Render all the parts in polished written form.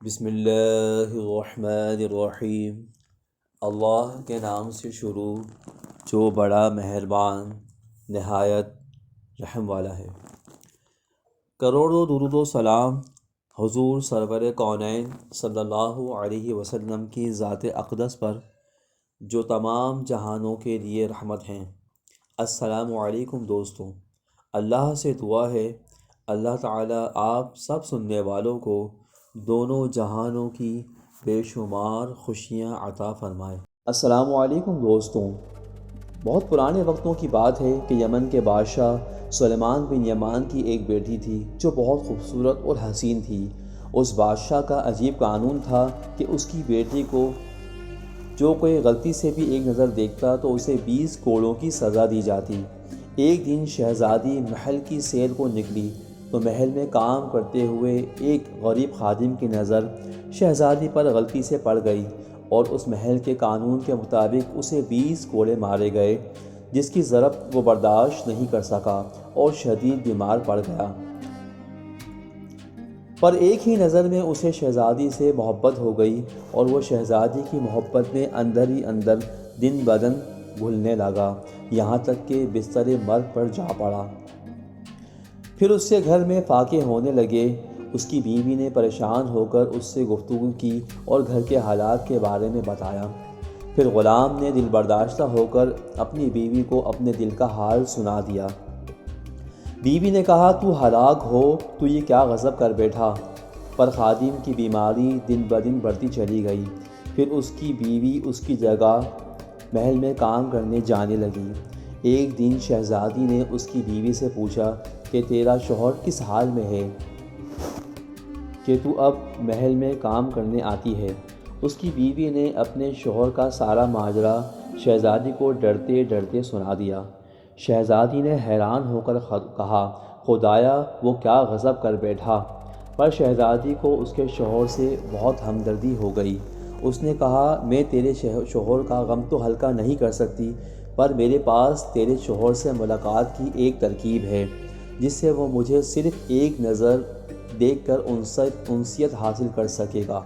بسم اللہ الرحمن الرحیم۔ اللہ کے نام سے شروع جو بڑا مہربان نہایت رحم والا ہے۔ کروڑوں درود و سلام حضور سرور کونین صلی اللہ علیہ وسلم کی ذات اقدس پر جو تمام جہانوں کے لیے رحمت ہیں۔ السلام علیکم دوستوں، اللہ سے دعا ہے اللہ تعالیٰ آپ سب سننے والوں کو دونوں جہانوں کی بے شمار خوشیاں عطا فرمائے۔ السلام علیکم دوستوں، بہت پرانے وقتوں کی بات ہے کہ یمن کے بادشاہ سلیمان بن یمان کی ایک بیٹی تھی جو بہت خوبصورت اور حسین تھی۔ اس بادشاہ کا عجیب قانون تھا کہ اس کی بیٹی کو جو کوئی غلطی سے بھی ایک نظر دیکھتا تو اسے 20 کوڑوں کی سزا دی جاتی۔ ایک دن شہزادی محل کی سیر کو نکلی تو محل میں کام کرتے ہوئے ایک غریب خادم کی نظر شہزادی پر غلطی سے پڑ گئی اور اس محل کے قانون کے مطابق اسے 20 کوڑے مارے گئے، جس کی ضرب وہ برداشت نہیں کر سکا اور شدید بیمار پڑ گیا۔ پر ایک ہی نظر میں اسے شہزادی سے محبت ہو گئی اور وہ شہزادی کی محبت میں اندر ہی اندر دن بدن گھلنے لگا، یہاں تک کہ بستر مرگ پر جا پڑا۔ پھر اس سے گھر میں فاقے ہونے لگے۔ اس کی بیوی نے پریشان ہو کر اس سے گفتگو کی اور گھر کے حالات کے بارے میں بتایا۔ پھر غلام نے دل برداشتہ ہو کر اپنی بیوی کو اپنے دل کا حال سنا دیا۔ بیوی نے کہا، تو ہلاک ہو، تو یہ کیا غضب کر بیٹھا؟ پر خادم کی بیماری دن بدن بڑھتی چلی گئی۔ پھر اس کی بیوی اس کی جگہ محل میں کام کرنے جانے لگی۔ ایک دن شہزادی نے اس کی بیوی سے پوچھا کہ تیرا شوہر کس حال میں ہے کہ تو اب محل میں کام کرنے آتی ہے؟ اس کی بیوی نے اپنے شوہر کا سارا ماجرا شہزادی کو ڈرتے ڈرتے سنا دیا۔ شہزادی نے حیران ہو کر کہا، خدایا وہ کیا غضب کر بیٹھا؟ پر شہزادی کو اس کے شوہر سے بہت ہمدردی ہو گئی۔ اس نے کہا، میں تیرے شوہر کا غم تو ہلکا نہیں کر سکتی، پر میرے پاس تیرے شوہر سے ملاقات کی ایک ترکیب ہے جس سے وہ مجھے صرف ایک نظر دیکھ کر انسیت حاصل کر سکے گا۔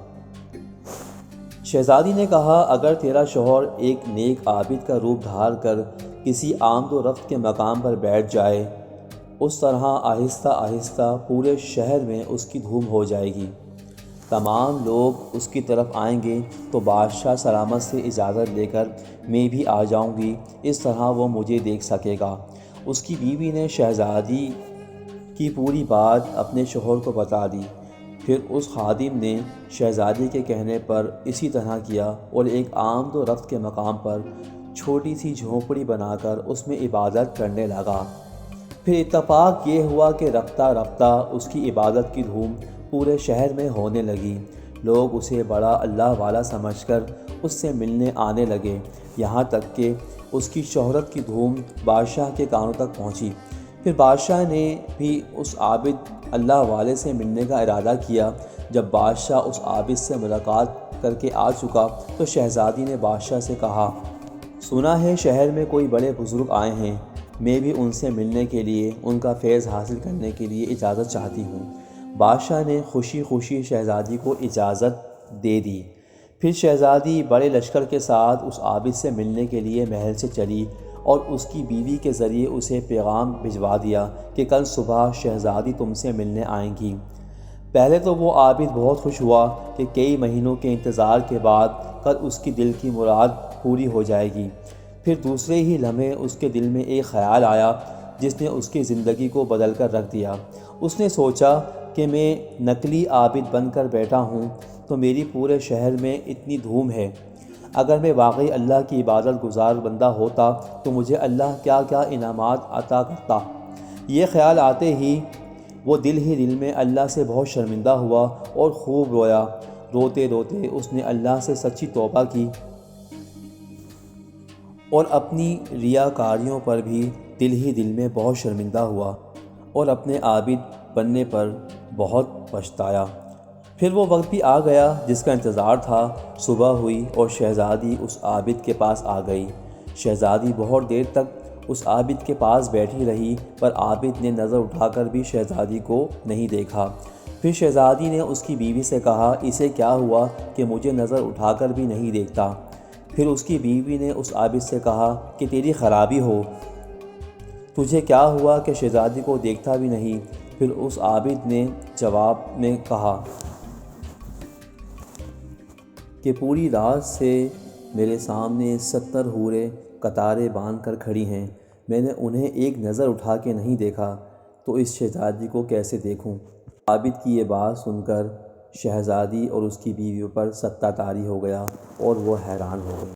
شہزادی نے کہا، اگر تیرا شوہر ایک نیک عابد کا روپ دھار کر کسی آمد و رفت کے مقام پر بیٹھ جائے، اس طرح آہستہ آہستہ پورے شہر میں اس کی دھوم ہو جائے گی۔ تمام لوگ اس کی طرف آئیں گے تو بادشاہ سلامت سے اجازت لے کر میں بھی آ جاؤں گی، اس طرح وہ مجھے دیکھ سکے گا۔ اس کی بیوی نے شہزادی کی پوری بات اپنے شوہر کو بتا دی۔ پھر اس خادم نے شہزادی کے کہنے پر اسی طرح کیا اور ایک آمد و رفت کے مقام پر چھوٹی سی جھونپڑی بنا کر اس میں عبادت کرنے لگا۔ پھر اتفاق یہ ہوا کہ رفتہ رفتہ اس کی عبادت کی دھوم پورے شہر میں ہونے لگی۔ لوگ اسے بڑا اللہ والا سمجھ کر اس سے ملنے آنے لگے، یہاں تک کہ اس کی شہرت کی دھوم بادشاہ کے کانوں تک پہنچی۔ پھر بادشاہ نے بھی اس عابد اللہ والے سے ملنے کا ارادہ کیا۔ جب بادشاہ اس عابد سے ملاقات کر کے آ چکا تو شہزادی نے بادشاہ سے کہا، سنا ہے شہر میں کوئی بڑے بزرگ آئے ہیں، میں بھی ان سے ملنے کے لیے، ان کا فیض حاصل کرنے کے لیے اجازت چاہتی ہوں۔ بادشاہ نے خوشی خوشی شہزادی کو اجازت دے دی۔ پھر شہزادی بڑے لشکر کے ساتھ اس عابد سے ملنے کے لیے محل سے چلی اور اس کی بیوی کے ذریعے اسے پیغام بھجوا دیا کہ کل صبح شہزادی تم سے ملنے آئیں گی۔ پہلے تو وہ عابد بہت خوش ہوا کہ کئی مہینوں کے انتظار کے بعد کل اس کی دل کی مراد پوری ہو جائے گی۔ پھر دوسرے ہی لمحے اس کے دل میں ایک خیال آیا جس نے اس کی زندگی کو بدل کر رکھ دیا۔ اس نے سوچا کہ میں نقلی عابد بن کر بیٹھا ہوں تو میری پورے شہر میں اتنی دھوم ہے، اگر میں واقعی اللہ کی عبادت گزار بندہ ہوتا تو مجھے اللہ کیا کیا انعامات عطا کرتا۔ یہ خیال آتے ہی وہ دل ہی دل میں اللہ سے بہت شرمندہ ہوا اور خوب رویا۔ روتے روتے اس نے اللہ سے سچی توبہ کی اور اپنی ریاکاریوں پر بھی دل ہی دل میں بہت شرمندہ ہوا اور اپنے عابد بننے پر بہت پچھتایا۔ پھر وہ وقت بھی آ گیا جس کا انتظار تھا۔ صبح ہوئی اور شہزادی اس عابد کے پاس آ گئی۔ شہزادی بہت دیر تک اس عابد کے پاس بیٹھی رہی، پر عابد نے نظر اٹھا کر بھی شہزادی کو نہیں دیکھا۔ پھر شہزادی نے اس کی بیوی سے کہا، اسے کیا ہوا کہ مجھے نظر اٹھا کر بھی نہیں دیکھتا؟ پھر اس کی بیوی نے اس عابد سے کہا کہ تیری خرابی ہو، تجھے کیا ہوا کہ شہزادی کو دیکھتا بھی نہیں؟ پھر اس عابد نے جواب میں کہا کہ پوری رات سے میرے سامنے 70 حوریں قطاریں باندھ کر کھڑی ہیں، میں نے انہیں ایک نظر اٹھا کے نہیں دیکھا، تو اس شہزادی کو کیسے دیکھوں؟ عابد کی یہ بات سن کر شہزادی اور اس کی بیوی پر ستہ طاری ہو گیا اور وہ حیران ہو گئی۔